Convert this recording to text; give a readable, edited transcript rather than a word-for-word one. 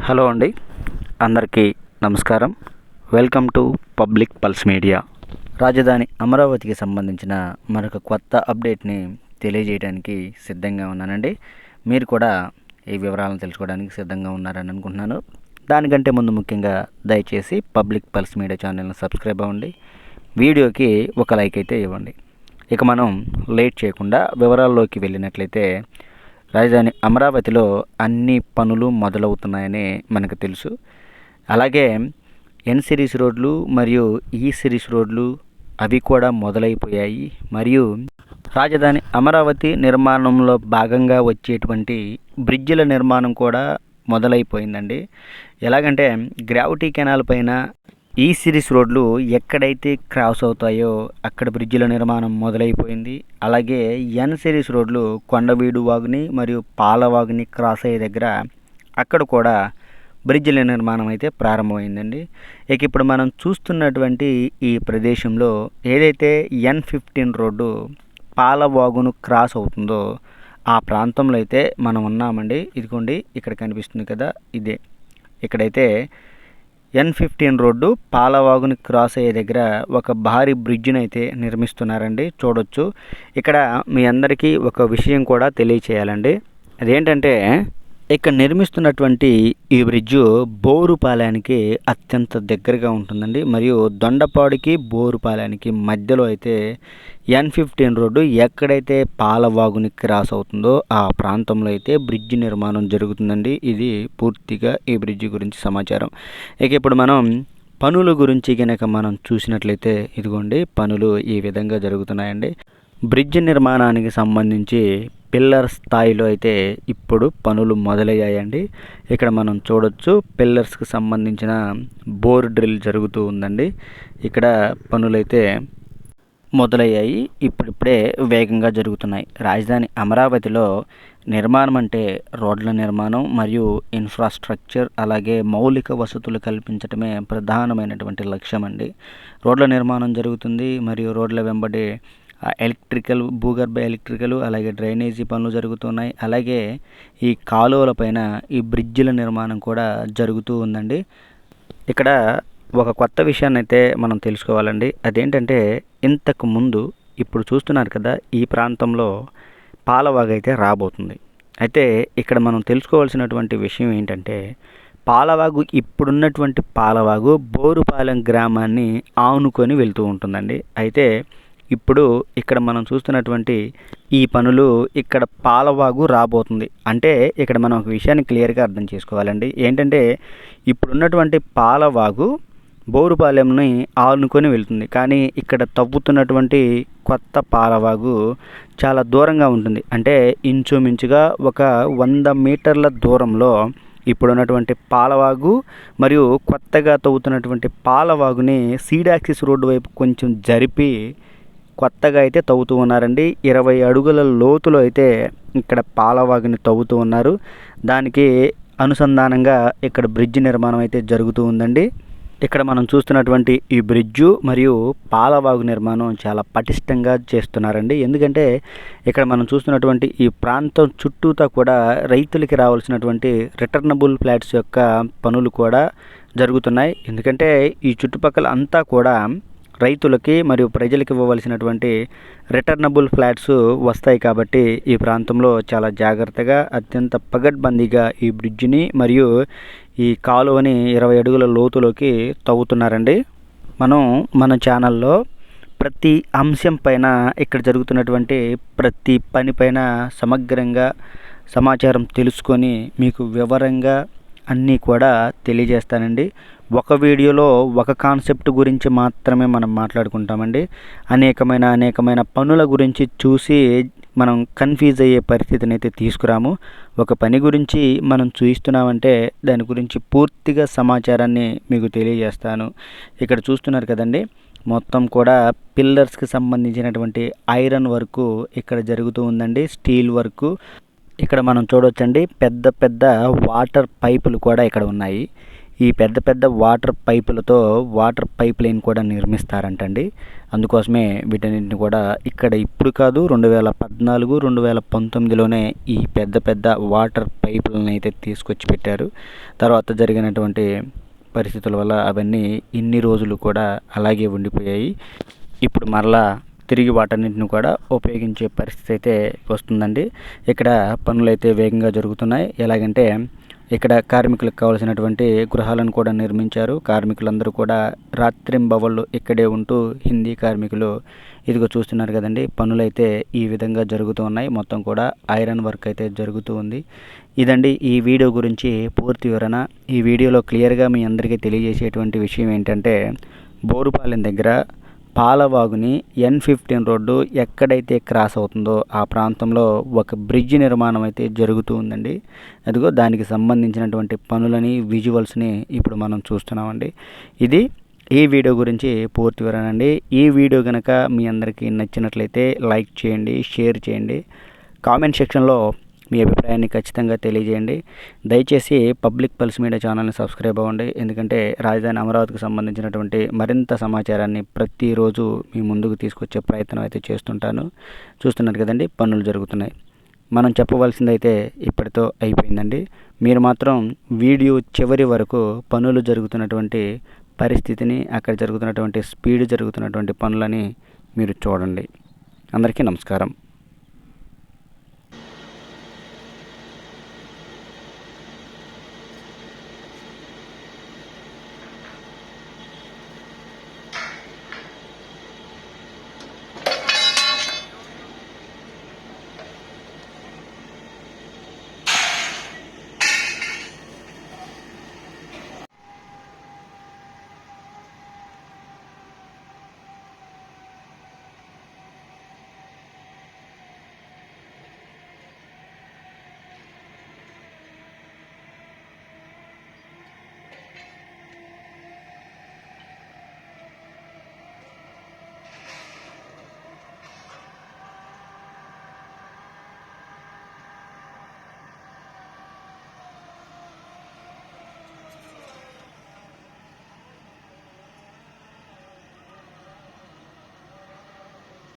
Hello అండి, అందరికీ నమస్కారం. Welcome to public pulse media. రాజధాని అమరావతికి సంబంధించిన మరొక కొత్త అప్డేట్ని తెలియజేయడానికి సిద్ధంగా ఉన్నానండి. మీరు కూడా ఈ వివరాలను తెలుసుకోవడానికి సిద్ధంగా ఉన్నారని అనుకుంటున్నాను. దానికంటే ముందు ముఖ్యంగా దయచేసి పబ్లిక్ పల్స్ మీడియా ఛానల్ని సబ్స్క్రైబ్ అవ్వండి, వీడియోకి ఒక లైక్ అయితే ఇవ్వండి. ఇక మనం లేట్ చేయకుండా వివరాల్లోకి వెళ్ళినట్లయితే, రాజధాని అమరావతిలో అన్ని పనులు మొదలవుతున్నాయని మనకు తెలుసు. అలాగే ఎన్ సిరీస్ రోడ్లు మరియు ఈ సిరీస్ రోడ్లు అవి కూడా మొదలైపోయాయి. మరియు రాజధాని అమరావతి నిర్మాణంలో భాగంగా వచ్చేటువంటి బ్రిడ్జిల నిర్మాణం కూడా మొదలైపోయిందండి. ఎలాగంటే గ్రావిటీ కెనాల్ పైన ఈ సిరీస్ రోడ్లు ఎక్కడైతే క్రాస్ అవుతాయో అక్కడ బ్రిడ్జిల నిర్మాణం మొదలైపోయింది. అలాగే ఎన్ సిరీస్ రోడ్లు కొండవీడు వాగుని మరియు పాలవాగుని క్రాస్ అయ్యే దగ్గర అక్కడ కూడా బ్రిడ్జిల నిర్మాణం అయితే ప్రారంభమైందండి. ఇక ఇప్పుడు మనం చూస్తున్నటువంటి ఈ ప్రదేశంలో ఏదైతే N15 రోడ్డు పాలవాగును క్రాస్ అవుతుందో ఆ ప్రాంతంలో అయితే మనం ఉన్నామండి. ఇదిగోండి, ఇక్కడ కనిపిస్తుంది కదా, ఇదే. ఇక్కడైతే N15 రోడ్డు పాలవాగుని క్రాస్ అయ్యే దగ్గర ఒక భారీ బ్రిడ్జిని అయితే నిర్మిస్తున్నారండి. చూడొచ్చు. ఇక్కడ మీ అందరికీ ఒక విషయం కూడా తెలియచేయాలండి. అదేంటంటే, ఇక్కడ నిర్మిస్తున్నటువంటి ఈ బ్రిడ్జు బోరుపాలెనికి అత్యంత దగ్గరగా ఉంటుందండి. మరియు దొండపాడుకి బోరుపాలెనికి మధ్యలో అయితే N15 రోడ్డు ఎక్కడైతే పాలవాగుని క్రాస్ అవుతుందో ఆ ప్రాంతంలో అయితే బ్రిడ్జి నిర్మాణం జరుగుతుందండి. ఇది పూర్తిగా ఈ బ్రిడ్జి గురించి సమాచారం. ఇక ఇప్పుడు మనం పనుల గురించి కనుక మనం చూసినట్లయితే, ఇదిగోండి, పనులు ఈ విధంగా జరుగుతున్నాయండి. బ్రిడ్జి నిర్మాణానికి సంబంధించి పిల్లర్ స్థాయిలో అయితే ఇప్పుడు పనులు మొదలయ్యాయండి. ఇక్కడ మనం చూడొచ్చు, పిల్లర్స్కి సంబంధించిన బోర్ డ్రిల్ జరుగుతూ ఉందండి. ఇక్కడ పనులైతే మొదలయ్యాయి, ఇప్పుడిప్పుడే వేగంగా జరుగుతున్నాయి. రాజధాని అమరావతిలో నిర్మాణం అంటే రోడ్ల నిర్మాణం మరియు ఇన్ఫ్రాస్ట్రక్చర్, అలాగే మౌలిక వసతులు కల్పించడమే ప్రధానమైనటువంటి లక్ష్యం అండి. రోడ్ల నిర్మాణం జరుగుతుంది మరియు రోడ్ల వెంబడి ఎలక్ట్రికల్, భూగర్భ ఎలక్ట్రికల్, అలాగే డ్రైనేజీ పనులు జరుగుతున్నాయి. అలాగే ఈ కాలువల పైన ఈ బ్రిడ్జిల నిర్మాణం కూడా జరుగుతూ ఉందండి. ఇక్కడ ఒక కొత్త విషయాన్ని అయితే మనం తెలుసుకోవాలండి. అదేంటంటే, ఇంతకు ముందు ఇప్పుడు చూస్తున్నారు కదా, ఈ ప్రాంతంలో పాలవాగు అయితే రాబోతుంది. అయితే ఇక్కడ మనం తెలుసుకోవాల్సినటువంటి విషయం ఏంటంటే, పాలవాగు ఇప్పుడున్నటువంటి పాలవాగు బోరుపాలెం గ్రామాన్ని ఆనుకొని వెళ్తూ ఉంటుందండి. అయితే ఇప్పుడు ఇక్కడ మనం చూస్తున్నటువంటి ఈ పనులు ఇక్కడ పాలవాగు రాబోతుంది. అంటే ఇక్కడ మనం ఒక విషయాన్ని క్లియర్గా అర్థం చేసుకోవాలండి. ఏంటంటే, ఇప్పుడున్నటువంటి పాలవాగు బోరుపాలెంని ఆనుకొని వెళ్తుంది, కానీ ఇక్కడ తవ్వుతున్నటువంటి కొత్త పాలవాగు చాలా దూరంగా ఉంటుంది. అంటే ఇంచుమించుగా ఒక 100 మీటర్ల దూరంలో ఇప్పుడున్నటువంటి పాలవాగు మరియు కొత్తగా తవ్వుతున్నటువంటి పాలవాగుని సీడాక్సిస్ రోడ్డు వైపు కొంచెం జరిపి కొత్తగా అయితే తవ్వుతూ ఉన్నారండి. 20 అడుగుల లోతులో అయితే ఇక్కడ పాలవాగుని తవ్వుతూ ఉన్నారు. దానికి అనుసంధానంగా ఇక్కడ బ్రిడ్జ్ నిర్మాణం అయితే జరుగుతూ ఉందండి. ఇక్కడ మనం చూస్తున్నటువంటి ఈ బ్రిడ్జు మరియు పాలవాగు నిర్మాణం చాలా పటిష్టంగా చేస్తున్నారండి. ఎందుకంటే ఇక్కడ మనం చూస్తున్నటువంటి ఈ ప్రాంతం చుట్టూతా కూడా రైతులకి రావాల్సినటువంటి రిటర్నబుల్ ఫ్లాట్స్ యొక్క పనులు కూడా జరుగుతున్నాయి. ఎందుకంటే ఈ చుట్టుపక్కల అంతా కూడా రైతులకి మరియు ప్రజలకు ఇవ్వవలసినటువంటి రిటర్నబుల్ ఫ్లాట్స్ వస్తాయి. కాబట్టి ఈ ప్రాంతంలో చాలా జాగ్రత్తగా, అత్యంత పగడ్బందీగా ఈ బ్రిడ్జిని మరియు ఈ కాలువని 20 అడుగుల లోతులోకి తవ్వుతున్నారండి. మనం మన ఛానల్లో ప్రతి అంశం పైన, ఇక్కడ జరుగుతున్నటువంటి ప్రతి పని పైన సమగ్రంగా సమాచారం తెలుసుకొని మీకు వివరంగా అన్నీ కూడా తెలియజేస్తానండి. ఒక వీడియోలో ఒక కాన్సెప్ట్ గురించి మాత్రమే మనం మాట్లాడుకుంటామండి. అనేకమైన పనుల గురించి చూసి మనం కన్ఫ్యూజ్ అయ్యే పరిస్థితిని అయితే తీసుకురాము. ఒక పని గురించి మనం చూస్తున్నామంటే దాని గురించి పూర్తిగా సమాచారాన్ని మీకు తెలియజేస్తాను. ఇక్కడ చూస్తున్నారు కదండి, మొత్తం కూడా పిల్లర్స్కి సంబంధించినటువంటి ఐరన్ వర్క్ ఇక్కడ జరుగుతూ ఉందండి, స్టీల్ వర్క్. ఇక్కడ మనం చూడవచ్చండి, పెద్ద పెద్ద వాటర్ పైపులు కూడా ఇక్కడ ఉన్నాయి. ఈ పెద్ద పెద్ద వాటర్ పైపులతో వాటర్ పైప్ లైన్ కూడా నిర్మిస్తారంటండి. అందుకోసమే వీటన్నిటిని కూడా ఇక్కడ ఇప్పుడు కాదు 2014 2019లోనే ఈ పెద్ద పెద్ద వాటర్ పైపులను అయితే తీసుకొచ్చి పెట్టారు. తర్వాత జరిగినటువంటి పరిస్థితుల వల్ల అవన్నీ ఇన్ని రోజులు కూడా అలాగే ఉండిపోయాయి. ఇప్పుడు మరలా తిరిగి వాటన్నిటిని కూడా ఉపయోగించే పరిస్థితి అయితే వస్తుందండి. ఇక్కడ పనులు అయితే వేగంగా జరుగుతున్నాయి. ఎలాగంటే ఇక్కడ కార్మికులకు కావాల్సినటువంటి గృహాలను కూడా నిర్మించారు. కార్మికులందరూ కూడా రాత్రింబవళ్ళు ఇక్కడే ఉంటూ హిందీ కార్మికులు ఇదిగో చూస్తున్నారు కదండి, పనులైతే ఈ విధంగా జరుగుతూ ఉన్నాయి. మొత్తం కూడా ఐరన్ వర్క్ అయితే జరుగుతూ ఉంది. ఇదండి ఈ వీడియో గురించి పూర్తి వివరణ. ఈ వీడియోలో క్లియర్గా మీ అందరికీ తెలియజేసేటువంటి విషయం ఏంటంటే, బోరుపాలెం దగ్గర పాలవాగుని N15 రోడ్డు ఎక్కడైతే క్రాస్ అవుతుందో ఆ ప్రాంతంలో ఒక బ్రిడ్జ్ నిర్మాణం అయితే జరుగుతూ ఉందండి. అదిగో దానికి సంబంధించినటువంటి పనులని విజువల్స్ని ఇప్పుడు మనం చూస్తున్నామండి. ఇది ఈ వీడియో గురించి పూర్తి వివరణ అండి. ఈ వీడియో కనుక మీ అందరికీ నచ్చినట్లయితే లైక్ చేయండి, షేర్ చేయండి, కామెంట్ సెక్షన్లో మీ అభిప్రాయాన్ని ఖచ్చితంగా తెలియజేయండి. దయచేసి పబ్లిక్ పల్స్ మీడియా ఛానల్ని సబ్స్క్రైబ్ అవ్వండి. ఎందుకంటే రాజధాని అమరావతికి సంబంధించినటువంటి మరింత సమాచారాన్ని ప్రతిరోజు మీ ముందుకు తీసుకొచ్చే ప్రయత్నం అయితే చేస్తుంటాను. చూస్తున్నారు కదండి, పనులు జరుగుతున్నాయి. మనం చెప్పవలసిందైతే ఇప్పటితో అయిపోయిందండి. మీరు మాత్రం వీడియో చివరి వరకు పనులు జరుగుతున్నటువంటి పరిస్థితిని, అక్కడ జరుగుతున్నటువంటి స్పీడ్ జరుగుతున్నటువంటి పనులని మీరు చూడండి. అందరికీ నమస్కారం.